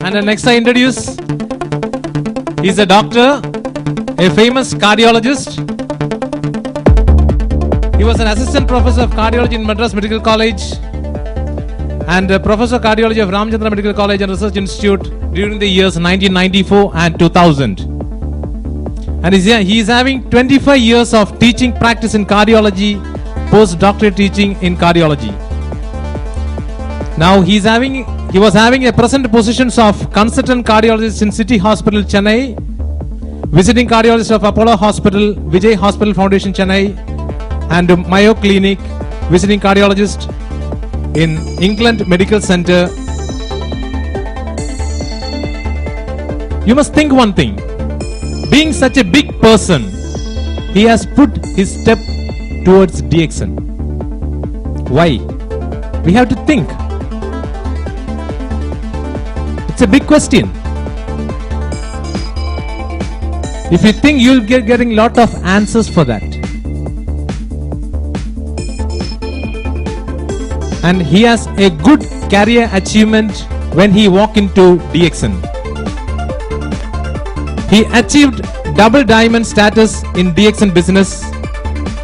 And next I introduce, he's a doctor, a famous cardiologist. He was an assistant professor of cardiology in Madras Medical College and professor of cardiology of Ramchandra Medical College and Research Institute during the years 1994 and 2000. And he is having 25 years of teaching practice in cardiology, postdoctorate teaching in cardiology. Now he was having a present positions of consultant cardiologist in City Hospital, Chennai, visiting cardiologist of Apollo Hospital, Vijay Hospital Foundation, Chennai, and Mayo Clinic, visiting cardiologist in England Medical Center. You must think one thing. Being such a big person, he has put his step towards DXN. Why? We have to think. It's a big question. If you think, you'll getting lot of answers for that. And he has a good career achievement when he walked into DXN. He achieved double diamond status in DXN business.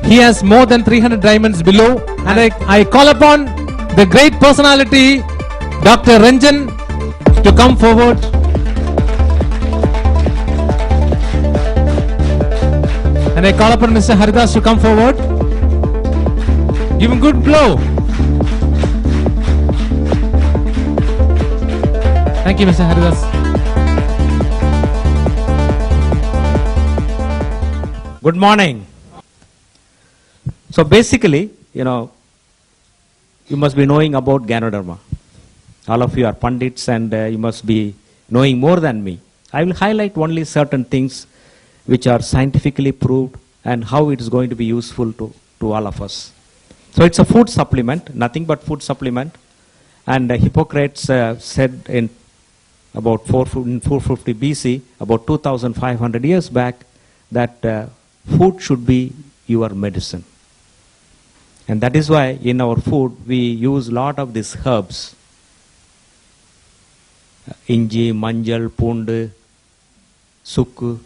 He has more than 300 diamonds below. And I call upon the great personality, Dr. Ranjan, to come forward. And I call upon Mr. Haridas to come forward. Give him good blow. Thank you, Mr. Haridas. Good morning. So basically, you must be knowing about Ganoderma. All of you are pundits and you must be knowing more than me. I will highlight only certain things which are scientifically proved and how it is going to be useful to all of us. So it's a food supplement, nothing but food supplement. And Hippocrates said in about 450 BC, about 2,500 years back, that food should be your medicine. And that is why in our food we use a lot of these herbs. Inji, manjal, pundu, sukku,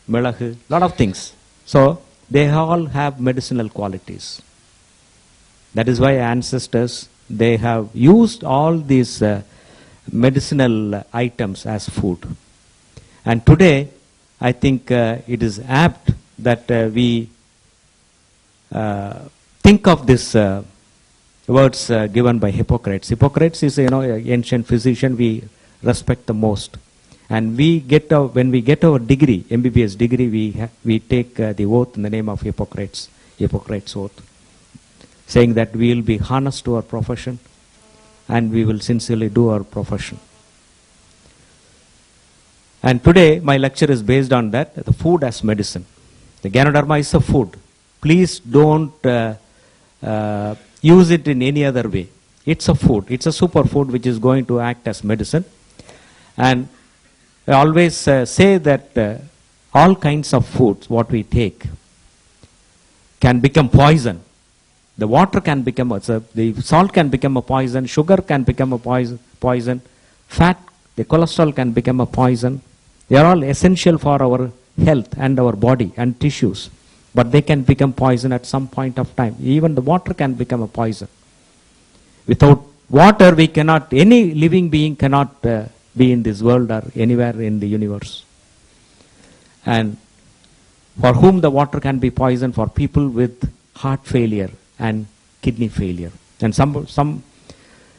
melagu, lot of things. So they all have medicinal qualities. That is why ancestors, they have used all these medicinal items as food. And today, I think it is apt that we think of this words given by Hippocrates. Hippocrates is an ancient physician we respect the most. And when we get our degree, MBBS degree, we take the oath in the name of Hippocrates oath, saying that we will be honest to our profession and we will sincerely do our profession. And today my lecture is based on that, the food as medicine. The Ganoderma is a food. Please don't use it in any other way. It's a food. It's a superfood which is going to act as medicine. And I always say that all kinds of foods, what we take, can become poison. The water can become, the salt can become a poison, sugar can become a poison, fat, the cholesterol can become a poison. They are all essential for our health and our body and tissues. But they can become poison at some point of time. Even the water can become a poison. Without water, we cannot, any living being cannot be in this world or anywhere in the universe. And for whom the water can be poison, for people with heart failure and kidney failure. And some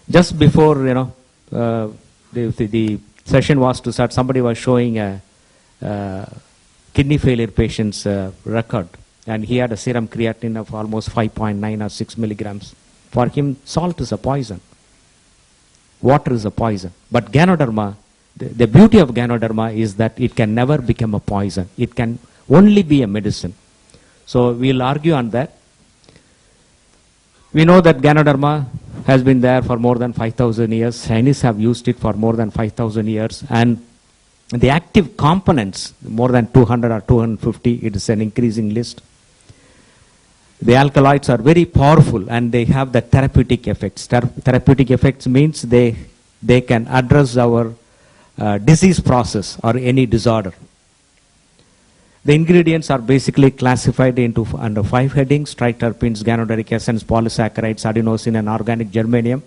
just before the session was to start, somebody was showing a kidney failure patient's record, and he had a serum creatinine of almost 5.9 or 6 milligrams. For him, salt is a poison. Water is a poison. But Ganoderma, the beauty of Ganoderma is that it can never become a poison. It can only be a medicine. So we'll argue on that. We know that Ganoderma has been there for more than 5,000 years. Chinese have used it for more than 5,000 years. And the active components, more than 200 or 250, it is an increasing list. The alkaloids are very powerful and they have the therapeutic effects. Therapeutic effects means they can address our disease process or any disorder. The ingredients are basically classified into under 5 headings: triterpenes, ganoderic essence, polysaccharides, adenosine, and organic germanium.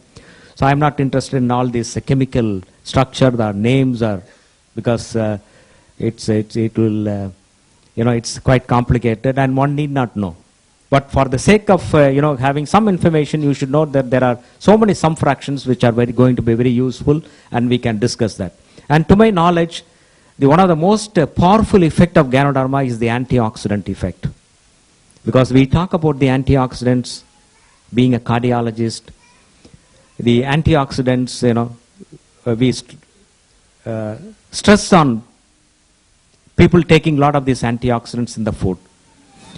So I'm not interested in all this chemical structure. The names are because it will it's quite complicated and one need not know. But for the sake of having some information, you should know that there are so many sum fractions which are going to be very useful, and we can discuss that. And to my knowledge, one of the most powerful effect of Ganoderma is the antioxidant effect. Because we talk about the antioxidants, being a cardiologist, the antioxidants, we stress on people taking a lot of these antioxidants in the food.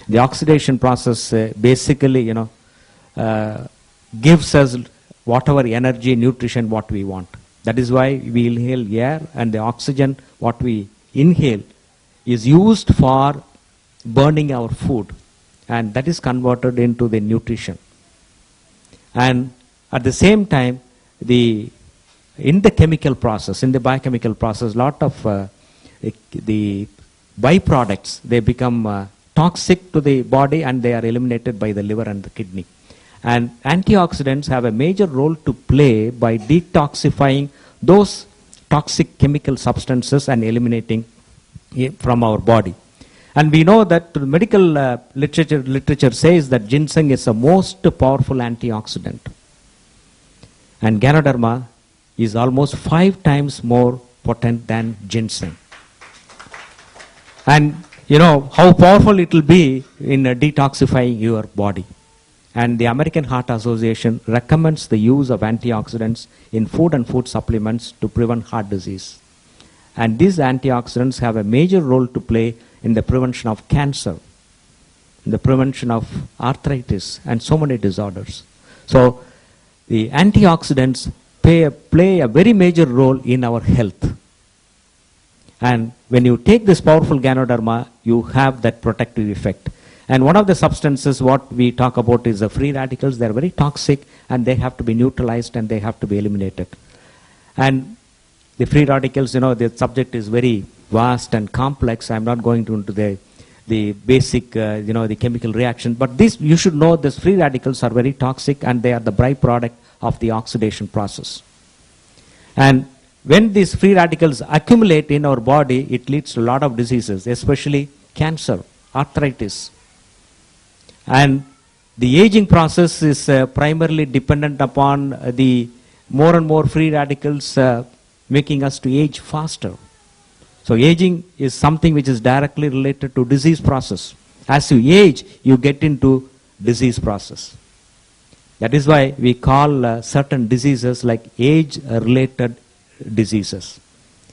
The oxidation process basically, gives us whatever energy, nutrition, what we want. That is why we inhale air, and the oxygen, what we inhale, is used for burning our food, and that is converted into the nutrition. And at the same time, in the chemical process, in the biochemical process, lot of the byproducts, they become toxic to the body, and they are eliminated by the liver and the kidney. And antioxidants have a major role to play by detoxifying those toxic chemical substances and eliminating it from our body. And we know that the medical literature says that ginseng is the most powerful antioxidant. And Ganoderma is almost 5 times more potent than ginseng. And how powerful it will be in detoxifying your body. And the American Heart Association recommends the use of antioxidants in food and food supplements to prevent heart disease. And these antioxidants have a major role to play in the prevention of cancer, in the prevention of arthritis, and so many disorders. So the antioxidants play a very major role in our health. And when you take this powerful Ganoderma, you have that protective effect. And one of the substances what we talk about is the free radicals. They are very toxic, and they have to be neutralized, and they have to be eliminated. And the free radicals, the subject is very vast and complex. I'm not going into the basic, the chemical reaction. But this, you should know, these free radicals are very toxic, and they are the byproduct of the oxidation process. And when these free radicals accumulate in our body, it leads to a lot of diseases, especially cancer, arthritis. And the aging process is primarily dependent upon the more and more free radicals making us to age faster. So aging is something which is directly related to disease process. As you age, you get into disease process. That is why we call certain diseases like age-related diseases.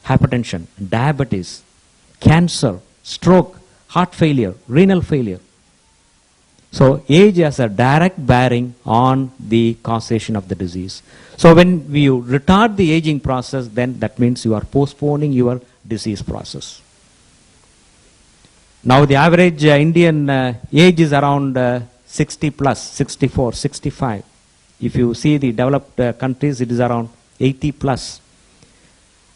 Hypertension, diabetes, cancer, stroke, heart failure, renal failure. So age has a direct bearing on the causation of the disease. So when you retard the aging process, then that means you are postponing your disease process. Now the average Indian age is around 60 plus, 64, 65. If you see the developed countries, it is around 80 plus.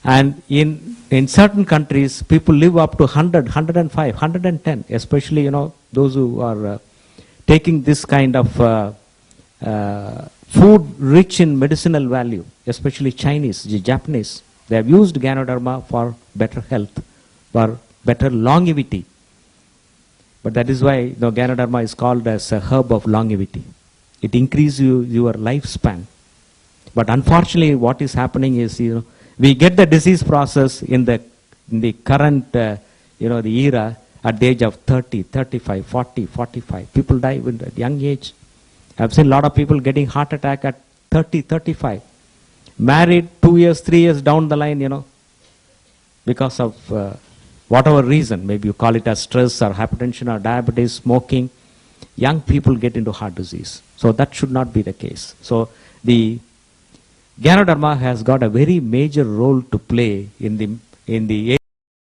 And in certain countries, people live up to 100, 105, 110, especially, those who are taking this kind of food rich in medicinal value, especially Chinese, the Japanese. They have used Ganoderma for better health, for better longevity. But that is why Ganoderma is called as a herb of longevity. It increases your lifespan. But unfortunately, what is happening is, we get the disease process in the current, the era, at the age of 30, 35, 40, 45. People die at young age. I've seen a lot of people getting heart attack at 30, 35. Married 2 years, 3 years down the line, because of whatever reason. Maybe you call it as stress or hypertension or diabetes, smoking. Young people get into heart disease. So that should not be the case. So the Ganoderma has got a very major role to play in the